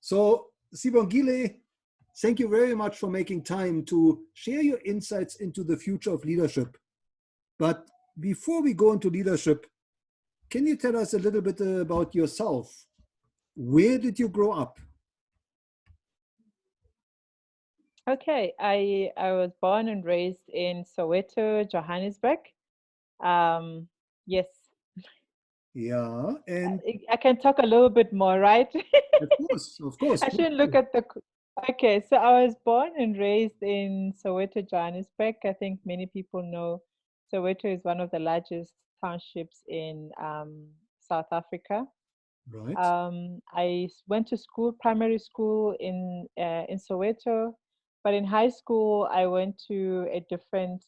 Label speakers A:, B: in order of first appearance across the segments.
A: So, Sibongile, thank you very much for making time to share your insights into the future of leadership. But before we go into leadership, can you tell us a little bit about yourself? Where did you grow up?
B: Okay, I was born and raised in Soweto, Johannesburg. Um, yes,
A: Yeah, and
B: I can talk a little bit more, right?
A: of course,
B: I
A: please
B: shouldn't look
A: do.
B: at the. Okay, so I was born and raised in Soweto, Johannesburg. I think many people know Soweto is one of the largest townships in South Africa.
A: Right.
B: I went to school, primary school in Soweto, but in high school I went to a different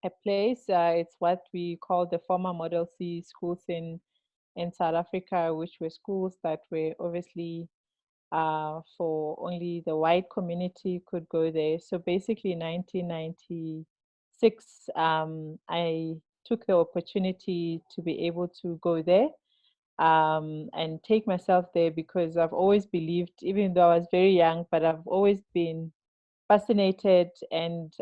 B: a place. It's what we call the former Model C schools in South Africa, which were schools that were obviously for only the white community could go there. So basically, 1996, I took the opportunity to be able to go there and take myself there because I've always believed, even though I was very young, but I've always been fascinated and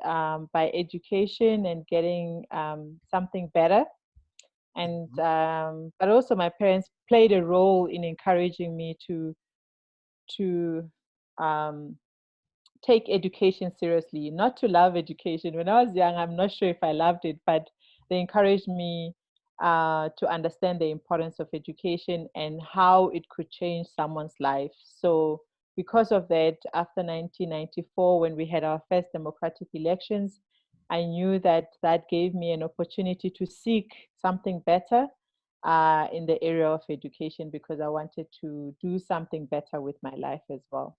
B: by education and getting something better. And but also my parents played a role in encouraging me to um, take education seriously, not to love education. When I was young, I'm not sure if I loved it, but they encouraged me to understand the importance of education and how it could change someone's life. So, because of that, after 1994, when we had our first democratic elections, I knew that that gave me an opportunity to seek something better in the area of education because I wanted to do something better with my life as well.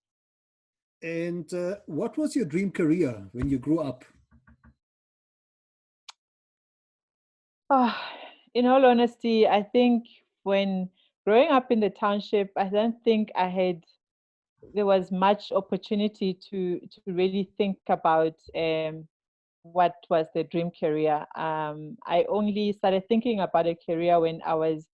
A: And what was your dream career when you grew up?
B: Oh, in all honesty, I think when growing up in the township, I don't think there was much opportunity to really think about what was the dream career. I only started thinking about a career when I was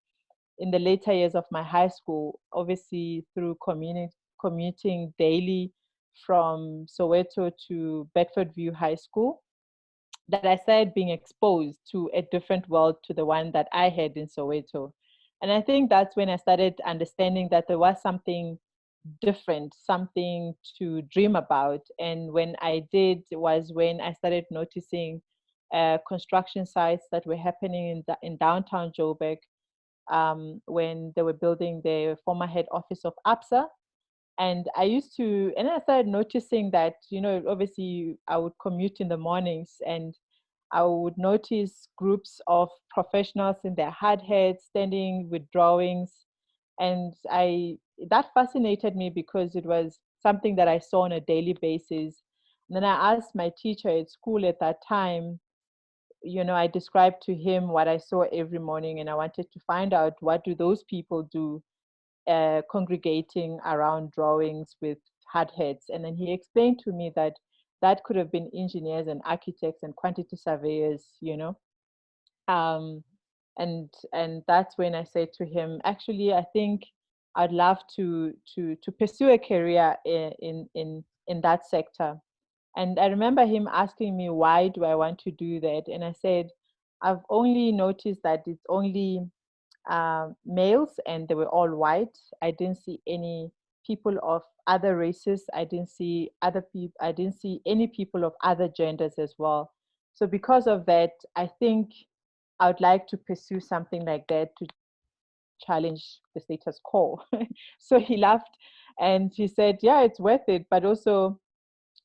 B: in the later years of my high school, obviously through commuting daily from Soweto to Bedfordview High School, that I started being exposed to a different world to the one that I had in Soweto. And I think that's when I started understanding that there was something different, something to dream about. And when I did was when I started noticing construction sites that were happening in downtown Joburg, when they were building the former head office of APSA. And and I started noticing that, obviously I would commute in the mornings and I would notice groups of professionals in their hard hats standing with drawings. And that fascinated me because it was something that I saw on a daily basis. And then I asked my teacher at school at that time, I described to him what I saw every morning, and I wanted to find out what do those people do congregating around drawings with hard hats. And then he explained to me that that could have been engineers and architects and quantity surveyors. Um, and that's when I said to him, actually, I think I'd love to pursue a career in that sector. And I remember him asking me, why do I want to do that? And I said, I've only noticed that it's only males and they were all white. I didn't see any people of other races. I didn't see other people. I didn't see any people of other genders as well. So because of that, I think I would like to pursue something like that to challenge the status quo. So he laughed and he said, yeah, it's worth it, but also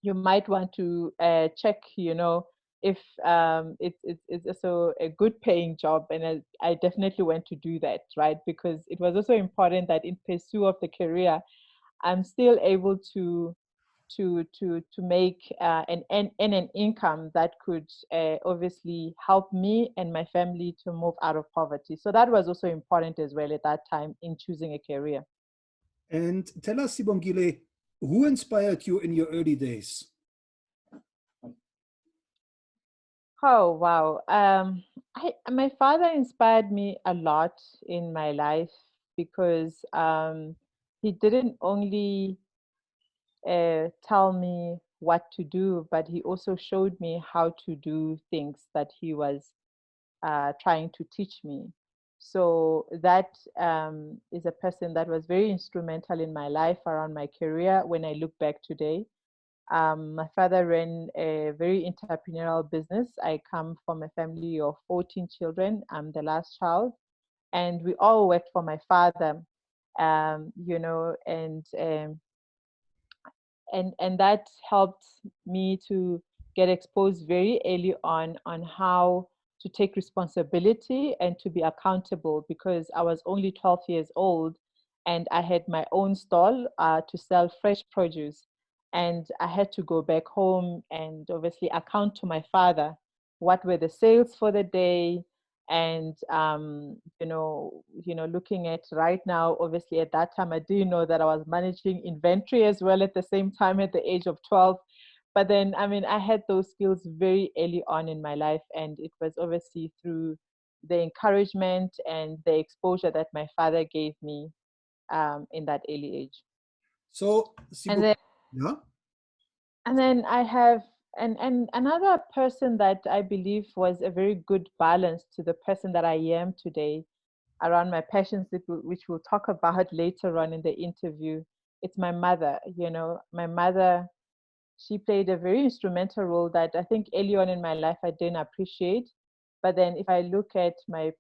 B: you might want to check, if it's also a good paying job. And I definitely went to do that, right? Because it was also important that in pursuit of the career, I'm still able to make an income that could obviously help me and my family to move out of poverty. So that was also important as well at that time in choosing a career.
A: And tell us, Sibongile, who inspired you in your early days?
B: Oh wow. My father inspired me a lot in my life because he didn't only tell me what to do, but he also showed me how to do things that he was trying to teach me. So that is a person that was very instrumental in my life around my career when I look back today. My father ran a very entrepreneurial business. I come from a family of 14 children. I'm the last child, and we all worked for my father. You know, and that helped me to get exposed very early on how to take responsibility and to be accountable, because I was only 12 years old and I had my own stall to sell fresh produce, and I had to go back home and obviously account to my father what were the sales for the day. And looking at right now, obviously at that time I didn't know that I was managing inventory as well at the same time at the age of 12. But then, I mean, I had those skills very early on in my life, and it was obviously through the encouragement and the exposure that my father gave me in that early age.
A: So,
B: And then,
A: yeah.
B: and then I have and another person that I believe was a very good balance to the person that I am today around my passions, which we'll talk about later on in the interview. It's my mother. You know, my mother, she played a very instrumental role that I think early on in my life I didn't appreciate. But then if I look at my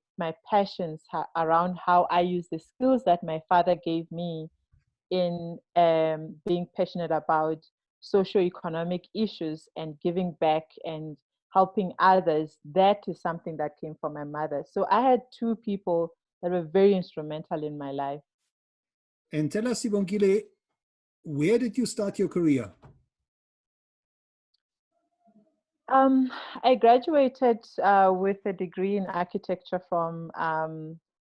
B: passions around how I use the skills that my father gave me in being passionate about socioeconomic issues and giving back and helping others, that is something that came from my mother. So I had two people that were very instrumental in my life.
A: And tell us, Sibongile, where did you start your career?
B: I graduated with a degree in architecture from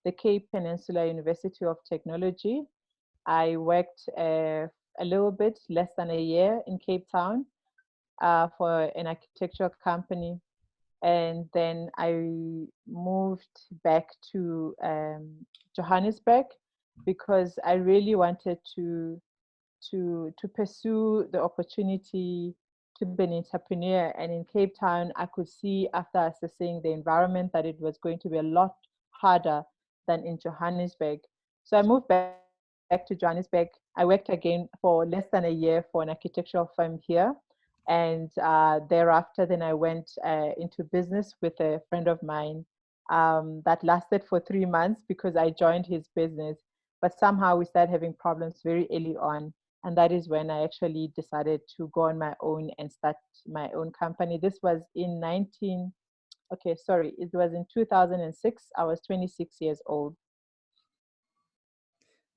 B: the Cape Peninsula University of Technology. I worked a little bit, less than a year in Cape Town for an architectural company. And then I moved back to Johannesburg because I really wanted to pursue the opportunity to be an entrepreneur. And in Cape Town, I could see after assessing the environment that it was going to be a lot harder than in Johannesburg. So I moved back to Johannesburg. I worked again for less than a year for an architectural firm here. And thereafter, then I went into business with a friend of mine that lasted for 3 months because I joined his business. But somehow we started having problems very early on. And that is when I actually decided to go on my own and start my own company. This was in it was in 2006. I was 26 years old.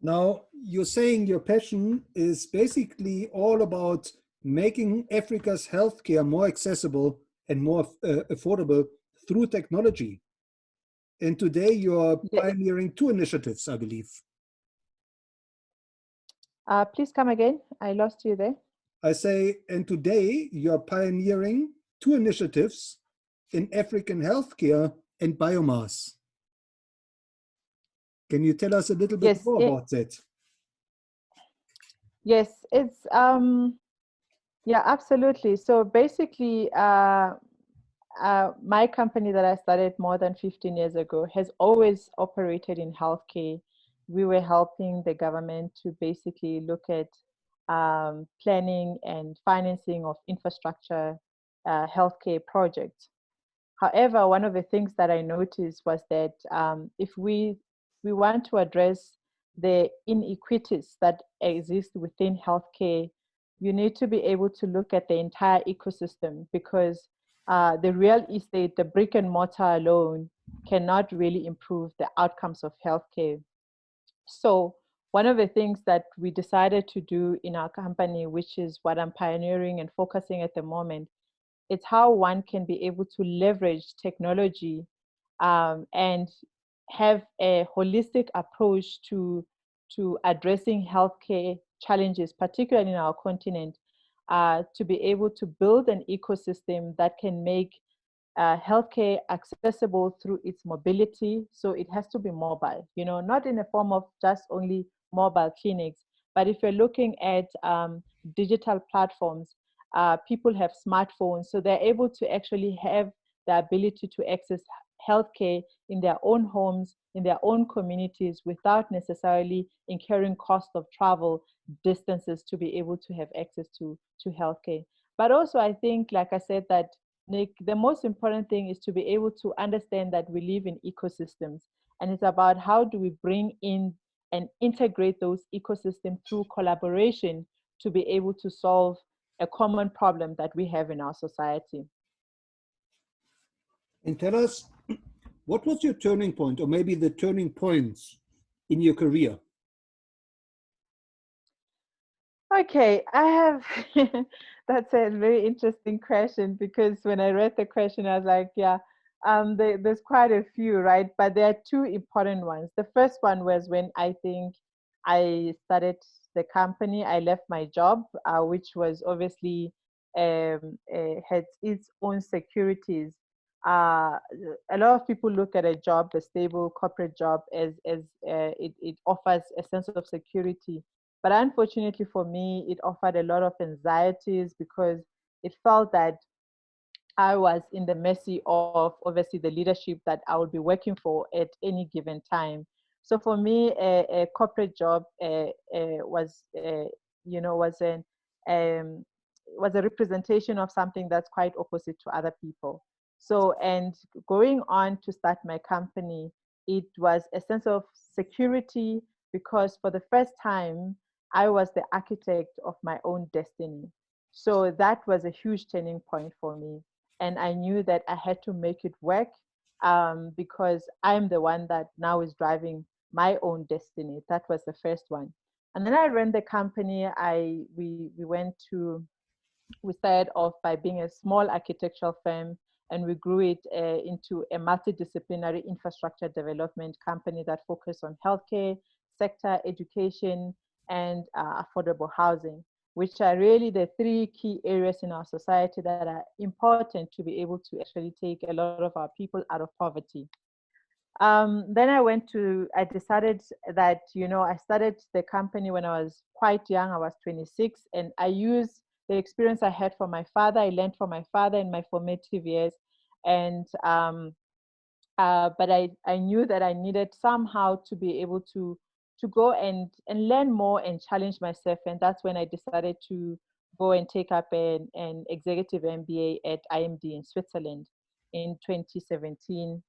A: Now, you're saying your passion is basically all about making Africa's healthcare more accessible and more affordable through technology. And today you're pioneering two initiatives, I believe.
B: Please come again. I lost you there.
A: I say, and today you're pioneering two initiatives in African healthcare and biomass. Can you tell us a little bit more about that?
B: Yes, it's yeah, absolutely. So basically, my company that I started more than 15 years ago has always operated in healthcare. We were helping the government to basically look at planning and financing of infrastructure healthcare projects. However, one of the things that I noticed was that if we want to address the inequities that exist within healthcare, you need to be able to look at the entire ecosystem, because the real estate, the brick and mortar alone, cannot really improve the outcomes of healthcare. So one of the things that we decided to do in our company, which is what I'm pioneering and focusing at the moment, it's how one can be able to leverage technology and have a holistic approach to addressing healthcare challenges, particularly in our continent, to be able to build an ecosystem that can make healthcare accessible through its mobility. So it has to be mobile, not in a form of just only mobile clinics, But if you're looking at digital platforms, people have smartphones, so they're able to actually have the ability to access healthcare in their own homes, in their own communities, without necessarily incurring cost of travel distances to be able to have access to healthcare. But also, I think, like I said, that Nick, the most important thing is to be able to understand that we live in ecosystems, and it's about how do we bring in and integrate those ecosystems through collaboration to be able to solve a common problem that we have in our society.
A: And tell us, what was your turning point, or maybe the turning points in your career?
B: Okay, I have, that's a very interesting question, because when I read the question, I was like, yeah, there's quite a few, right? But there are two important ones. The first one was when I think I started the company. I left my job, which was obviously had its own securities. Uh, a lot of people look at a job, a stable corporate job, as it offers a sense of security. But unfortunately for me, it offered a lot of anxieties, because it felt that I was in the mercy of obviously the leadership that I would be working for at any given time. So for me, a corporate job was, was an um, was a representation of something that's quite opposite to other people. So, and going on to start my company, it was a sense of security, because for the first time, I was the architect of my own destiny. So that was a huge turning point for me. And I knew that I had to make it work, because I'm the one that now is driving my own destiny. That was the first one. And then I ran the company. We started off by being a small architectural firm, and we grew it into a multidisciplinary infrastructure development company that focused on healthcare sector, education, and affordable housing, which are really the three key areas in our society that are important to be able to actually take a lot of our people out of poverty. Then I decided that, I started the company when I was quite young. I was 26, and I used the experience I had from my father. I learned from my father in my formative years. And, but I knew that I needed somehow to be able to go and learn more and challenge myself. And that's when I decided to go and take up an executive MBA at IMD in Switzerland in 2017.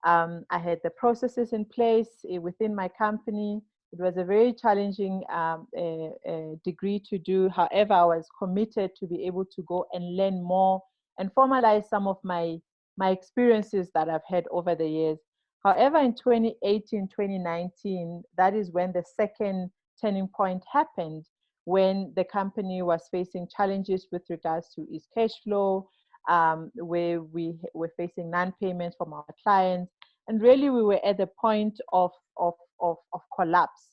B: I had the processes in place within my company. It was a very challenging degree to do. However, I was committed to be able to go and learn more and formalize some of my experiences that I've had over the years. However, in 2018, 2019, that is when the second turning point happened, when the company was facing challenges with regards to its cash flow, where we were facing non-payment from our clients. And really, we were at the point of collapse.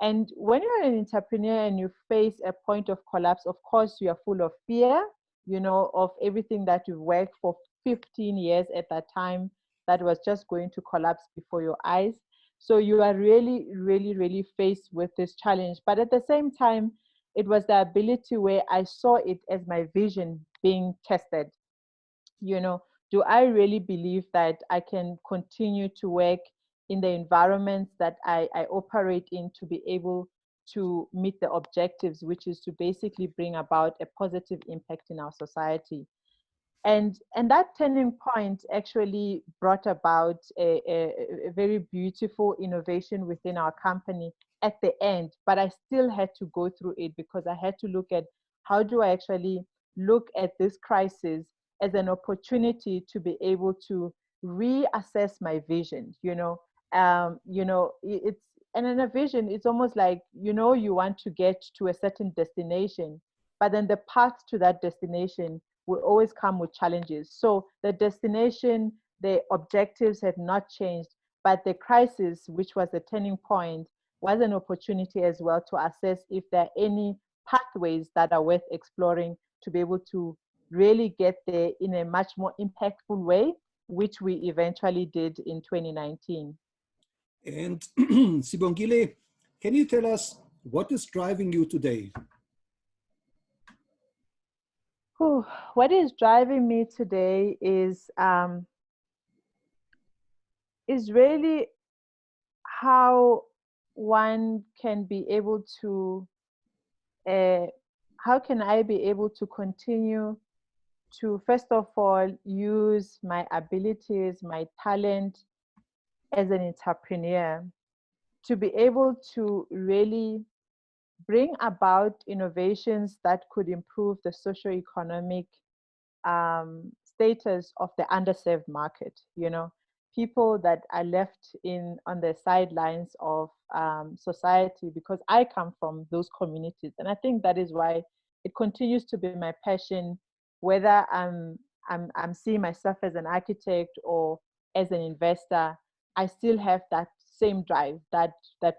B: And when you're an entrepreneur and you face a point of collapse, of course, you are full of fear, of everything that you've worked for 15 years at that time that was just going to collapse before your eyes. So you are really, really, really faced with this challenge. But at the same time, it was the ability where I saw it as my vision being tested. Do I really believe that I can continue to work in the environments that I operate in to be able to meet the objectives, which is to basically bring about a positive impact in our society? And that turning point actually brought about a very beautiful innovation within our company at the end. But I still had to go through it, because I had to look at how do I actually look at this crisis as an opportunity to be able to reassess my vision. It's, and in a vision, it's almost like, you want to get to a certain destination, but then the path to that destination will always come with challenges. So the destination, the objectives have not changed, but the crisis, which was the turning point, was an opportunity as well to assess if there are any pathways that are worth exploring to be able to really get there in a much more impactful way, which we eventually did in 2019.
A: And Sibongile, can you tell us What is driving you today?
B: Whew, what is driving me today is really how one can be able to how can I be able to continue to, first of all, use my abilities, my talent as an entrepreneur to be able to really bring about innovations that could improve the socioeconomic status of the underserved market. You know, people that are left in on the sidelines of society, because I come from those communities, and I think that is why it continues to be my passion, whether I'm seeing myself as an architect or as an investor. I still have that same drive, that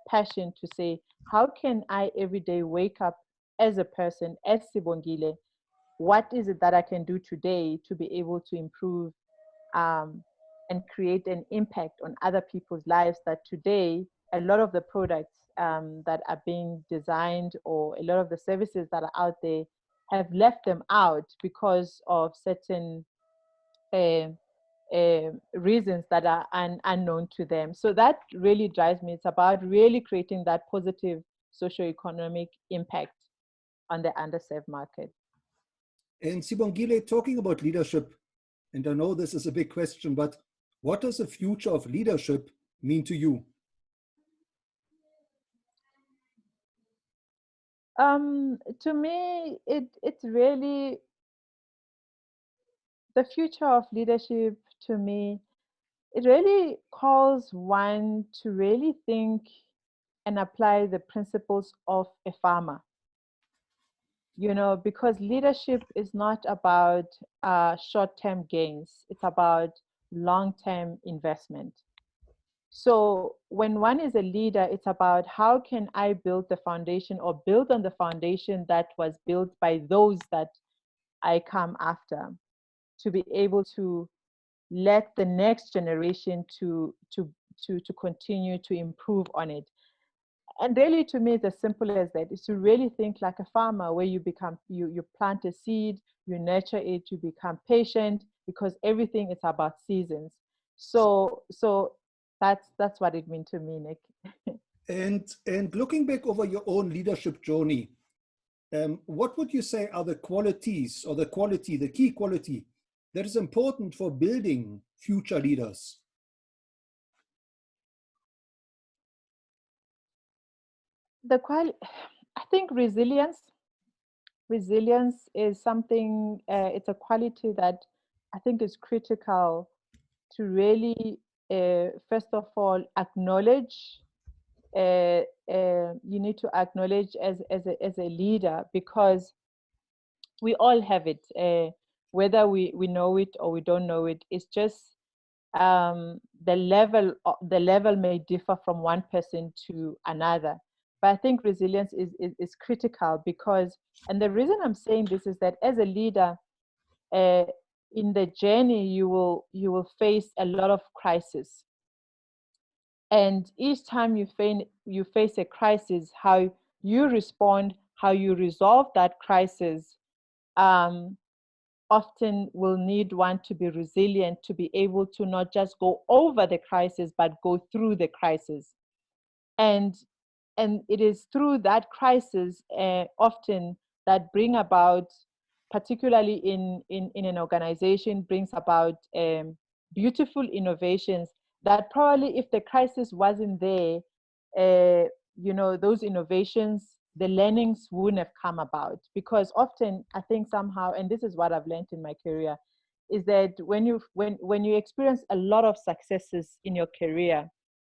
B: passion to say, how can I every day wake up as a person, as Sibongile, what is it that I can do today to be able to improve um, and create an impact on other people's lives, that today a lot of the products that are being designed, or a lot of the services that are out there, have left them out because of certain uh, reasons that are unknown to them. So that really drives me. It's about really creating that positive socioeconomic impact on the underserved market.
A: And Sibongile, talking about leadership, and I know this is a big question, but what does the future of leadership mean to you?
B: To me, it's really the future of leadership. To me, it really calls one to really think and apply the principles of a farmer. You know, because leadership is not about short-term gains; it's about long-term investment. So when one is a leader, it's about how can I build the foundation, or build on the foundation that was built by those that I come after, to be able to let the next generation to continue to improve on it. And really, to me, it's as simple as that, is to really think like a farmer, where you plant a seed, you nurture it, you become patient, because everything is about seasons. So that's what it means to me, Nick.
A: And looking back over your own leadership journey, what would you say are the qualities, or the quality, the key quality that is important for building future leaders?
B: I think resilience is something, it's a quality that I think is critical to really, first of all, acknowledge. You need to acknowledge as a leader, because we all have it, whether we know it or we don't know it. It's just the level may differ from one person to another. But I think resilience is critical, because, and the reason I'm saying this is that as a leader, uh, in the journey, you will face a lot of crisis, and each time you face a crisis, how you respond, how you resolve that crisis, um, often will need one to be resilient, to be able to not just go over the crisis, but go through the crisis. And it is through that crisis, often, that bring about, particularly in an organization, brings about beautiful innovations that probably, if the crisis wasn't there, those innovations, the learnings wouldn't have come about. Because often, I think somehow, and this is what I've learned in my career, is that when you experience a lot of successes in your career,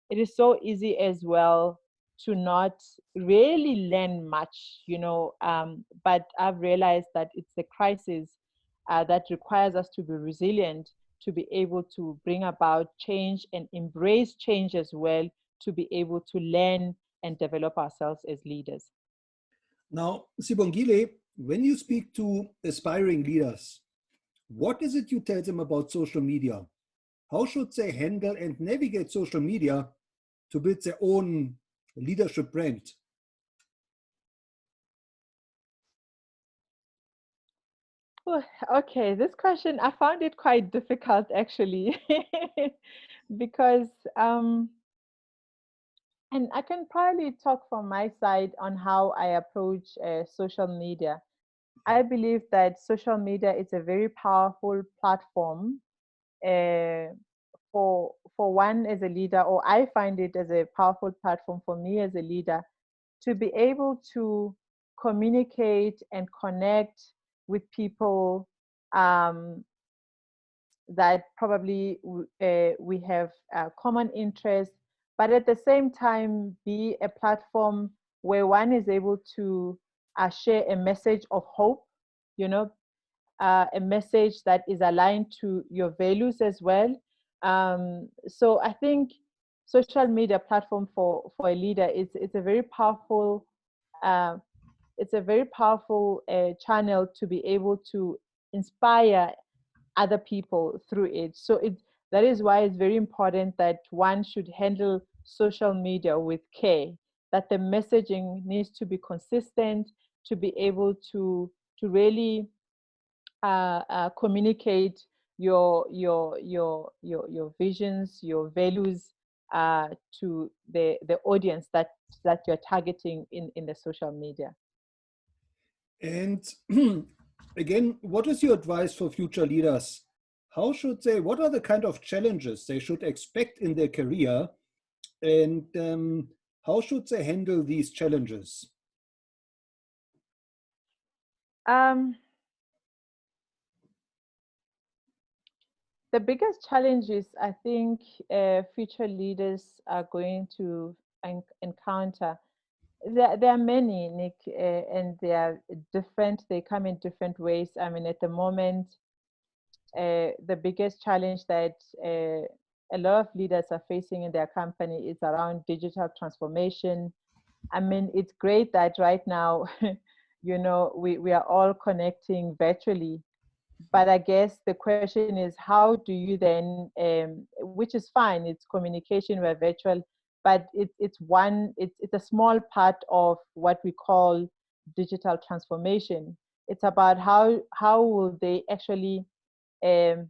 B: it is so easy as well to not really learn much, but I've realized that it's the crisis that requires us to be resilient, to be able to bring about change and embrace change as well, to be able to learn and develop ourselves as leaders.
A: Now, Sibongile, when you speak to aspiring leaders, what is it you tell them about social media? How should they handle and navigate social media to build their own leadership brand?
B: Oh, okay, this question, I found it quite difficult actually, because, and I can probably talk from my side on how I approach social media. I believe that social media is a very powerful platform uh, for one as a leader, or I find it as a powerful platform for me as a leader to be able to communicate and connect with people um, that probably we have common interests, but at the same time be a platform where one is able to share a message of hope, you know, a message that is aligned to your values as well. So I think social media platform for a leader is it's a very powerful uh, channel to be able to inspire other people through it. So that is why it's very important that one should handle social media with care, that the messaging needs to be consistent to be able to really communicate your visions, your values to the audience that you're targeting in the social media.
A: And again, what is your advice for future leaders? What are the kind of challenges they should expect in their career? And how should they handle these challenges?
B: Um, the biggest challenges I think future leaders are going to encounter, there are many, Nick, and they are different. They come in different ways. I mean, at the moment, the biggest challenge that a lot of leaders are facing in their company is around digital transformation. I mean, it's great that right now, we are all connecting virtually, but I guess the question is, how do you then, which is fine, it's communication, we're virtual, but it's a small part of what we call digital transformation. It's about how will they actually um,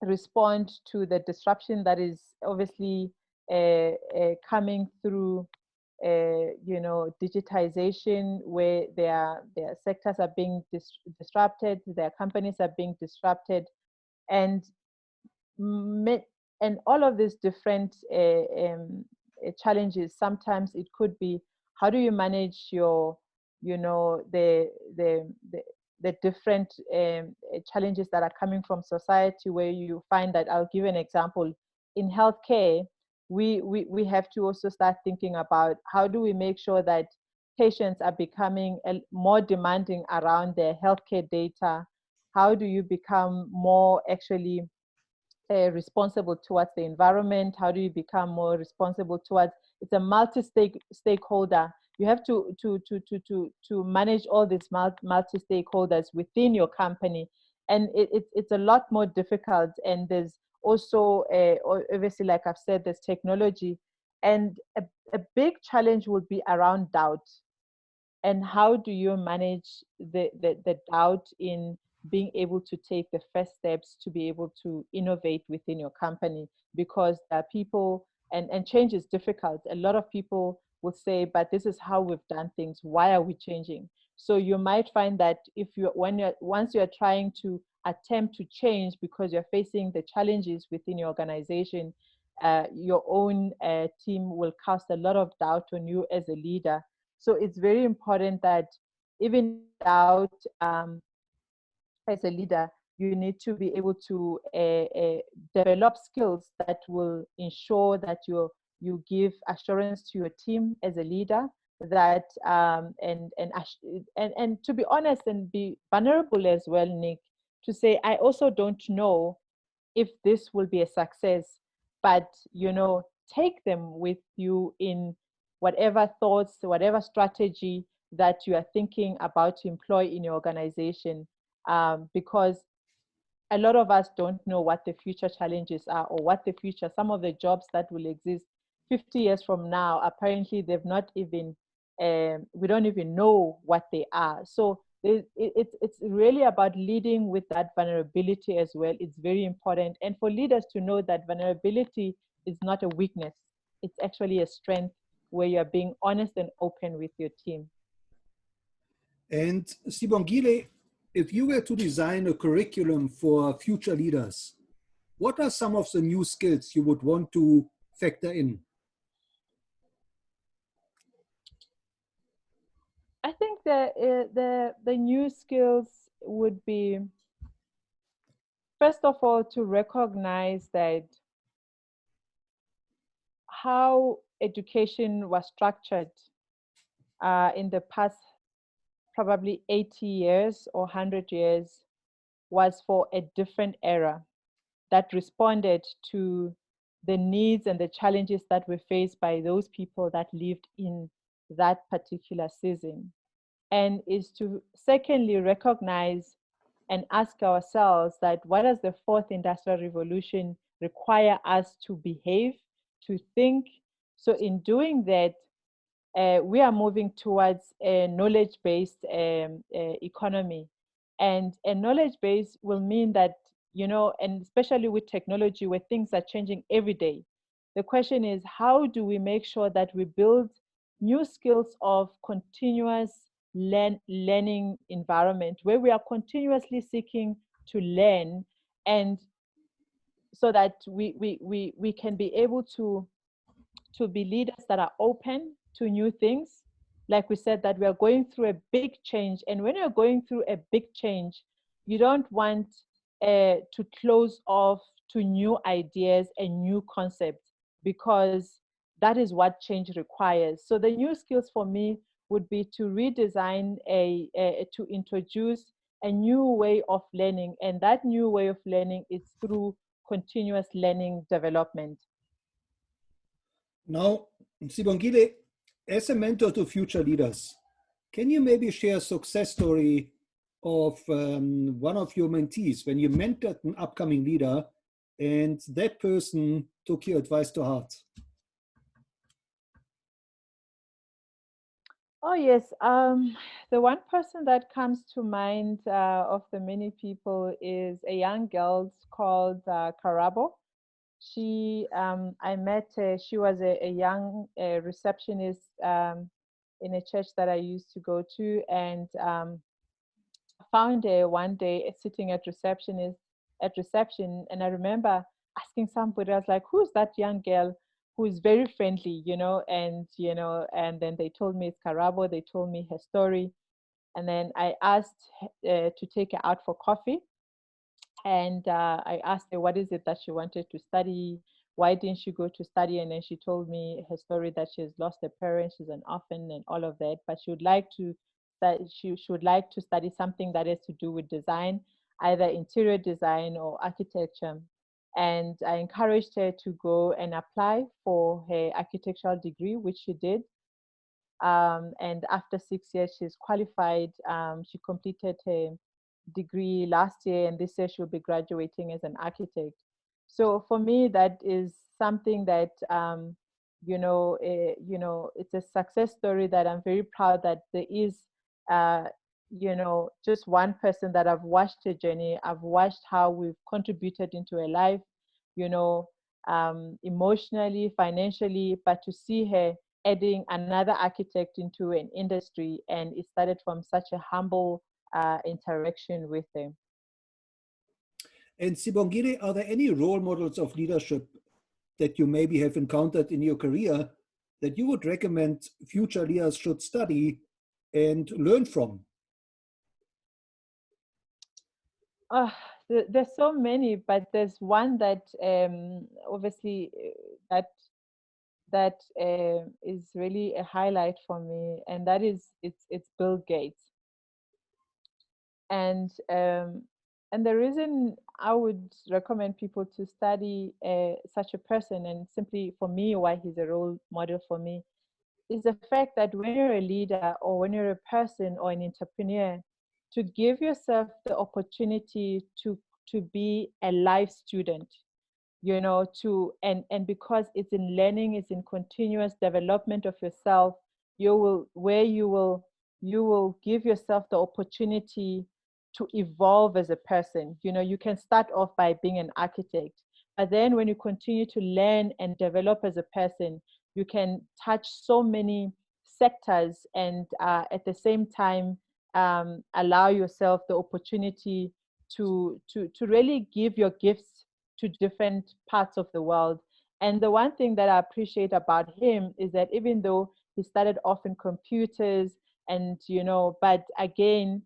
B: respond to the disruption that is obviously coming through digitization, where their sectors are being disrupted, their companies are being disrupted, and and all of these different challenges. Sometimes it could be, how do you manage your the different challenges that are coming from society, where you find that, I'll give an example, in healthcare, we have to also start thinking about how do we make sure that patients are becoming more demanding around their healthcare data. How do you become more actually responsible towards the environment? How do you become more responsible towards, it's a multi-stakeholder. You have to manage all these multi-stakeholders within your company, and it's a lot more difficult. And there's also obviously, like I've said, there's technology, and a big challenge would be around doubt. And how do you manage the doubt in being able to take the first steps to be able to innovate within your company? Because there are people, and change is difficult. A lot of people will say, but this is how we've done things, why are we changing? So you might find that once you're trying to attempt to change because you're facing the challenges within your organization, your own team will cast a lot of doubt on you as a leader. So it's very important that even doubt, as a leader, you need to be able to develop skills that will ensure that you give assurance to your team as a leader, that and to be honest and be vulnerable as well, Nick, to say, I also don't know if this will be a success, but take them with you in whatever thoughts, whatever strategy that you are thinking about to employ in your organization, because a lot of us don't know what the future challenges are, or what the future, some of the jobs that will exist 50 years from now, apparently they've not even we don't even know what they are. So It's really about leading with that vulnerability as well. It's very important. And for leaders to know that vulnerability is not a weakness. It's actually a strength where you're being honest and open with your team.
A: And Sibongile, if you were to design a curriculum for future leaders, what are some of the new skills you would want to factor in?
B: I think the new skills would be, first of all, to recognize that how education was structured in the past probably 80 years or 100 years was for a different era that responded to the needs and the challenges that were faced by those people that lived in that particular season. And is to secondly recognize and ask ourselves that what does the fourth industrial revolution require us to behave, to think? So in doing that, we are moving towards a knowledge-based economy. And a knowledge base will mean that, and especially with technology where things are changing every day, the question is, how do we make sure that we build new skills of continuous learning environment where we are continuously seeking to learn, and so that we can be able to be leaders that are open to new things. Like we said, that we are going through a big change. And when you're going through a big change, you don't want to close off to new ideas and new concepts, because that is what change requires. So the new skills for me would be to redesign to introduce a new way of learning. And that new way of learning is through continuous learning development.
A: Now, Sibongile, as a mentor to future leaders, can you maybe share a success story of one of your mentees when you mentored an upcoming leader and that person took your advice to heart?
B: Oh, yes. The one person that comes to mind of the many people is a young girl called Karabo. I met her, she was a young receptionist in a church that I used to go to, and found her one day sitting at reception, and I remember asking somebody, I was like, "Who's that young girl who is very friendly?" And then they told me it's Karabo. They told me her story, and then I asked to take her out for coffee, and I asked her what is it that she wanted to study. Why didn't she go to study? And then she told me her story that she's lost her parents, she's an orphan, and all of that. But she would like to that she would like to study something that has to do with design, either interior design or architecture. And I encouraged her to go and apply for her architectural degree, which she did. And after 6 years, she's qualified. She completed her degree last year, and this year she'll be graduating as an architect. So for me, that is something that it's a success story that I'm very proud that there is just one person that I've watched her journey. I've watched how we've contributed into her life, emotionally, financially, but to see her adding another architect into an industry, and it started from such a humble interaction with them.
A: And Sibongile, are there any role models of leadership that you maybe have encountered in your career that you would recommend future leaders should study and learn from?
B: There's so many, but there's one that obviously that is really a highlight for me, and that is it's Bill Gates. And the reason I would recommend people to study such a person, and simply for me why he's a role model for me, is the fact that when you're a leader or when you're a person or an entrepreneur, to give yourself the opportunity to be a life student, and because it's in learning, it's in continuous development of yourself, you will you will give yourself the opportunity to evolve as a person. You know, you can start off by being an architect, but then when you continue to learn and develop as a person, you can touch so many sectors and at the same time allow yourself the opportunity to really give your gifts to different parts of the world. And the one thing that I appreciate about him is that even though he started off in computers and, you know, but again,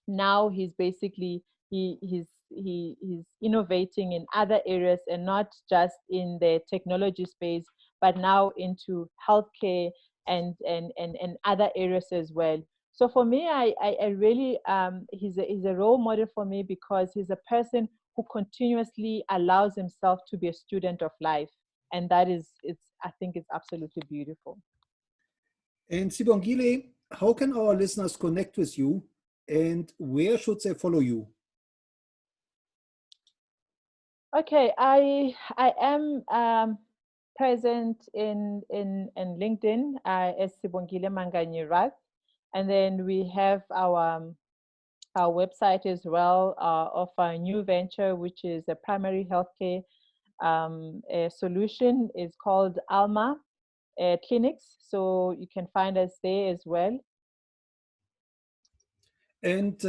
B: now he's basically he's innovating in other areas and not just in the technology space, but now into healthcare and other areas as well. So for me, I really he's a role model for me because he's a person who continuously allows himself to be a student of life, and that is I think it's absolutely beautiful.
A: And Sibongile, how can our listeners connect with you, and where should they follow you?
B: Okay, I am present in LinkedIn as Sibongile Manganyi-Rath, and then we have our website as well of our new venture, which is a primary healthcare solution. Is called Alma Clinics, so you can find us there as well.
A: And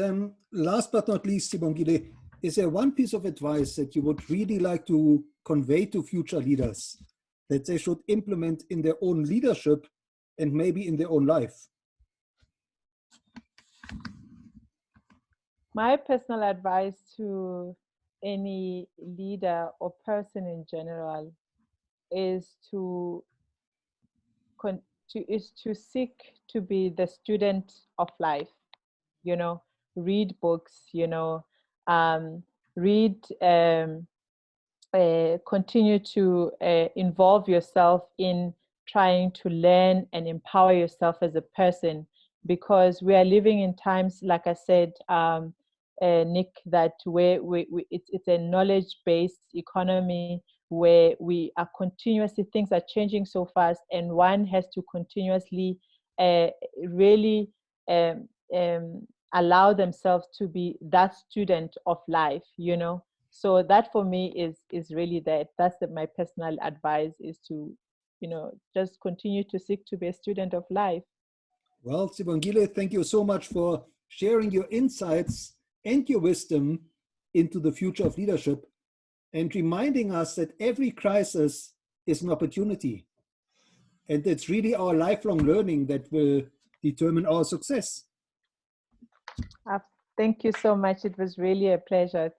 A: last but not least, Sibongile, is there one piece of advice that you would really like to convey to future leaders that they should implement in their own leadership and maybe in their own life?
B: My personal advice to any leader or person in general is to seek to be the student of life. You know, read books. You know, read. Continue to involve yourself in trying to learn and empower yourself as a person, because we are living in times, like I said, Nick, that where it's a knowledge-based economy where we are continuously, things are changing so fast, and one has to continuously really allow themselves to be that student of life, you know. So that for me is really that's my personal advice, is to, you know, just continue to seek to be a student of life.
A: Well, Sibongile, thank you so much for sharing your insights and your wisdom into the future of leadership and reminding us that every crisis is an opportunity. And it's really our lifelong learning that will determine our success.
B: Thank you so much. It was really a pleasure.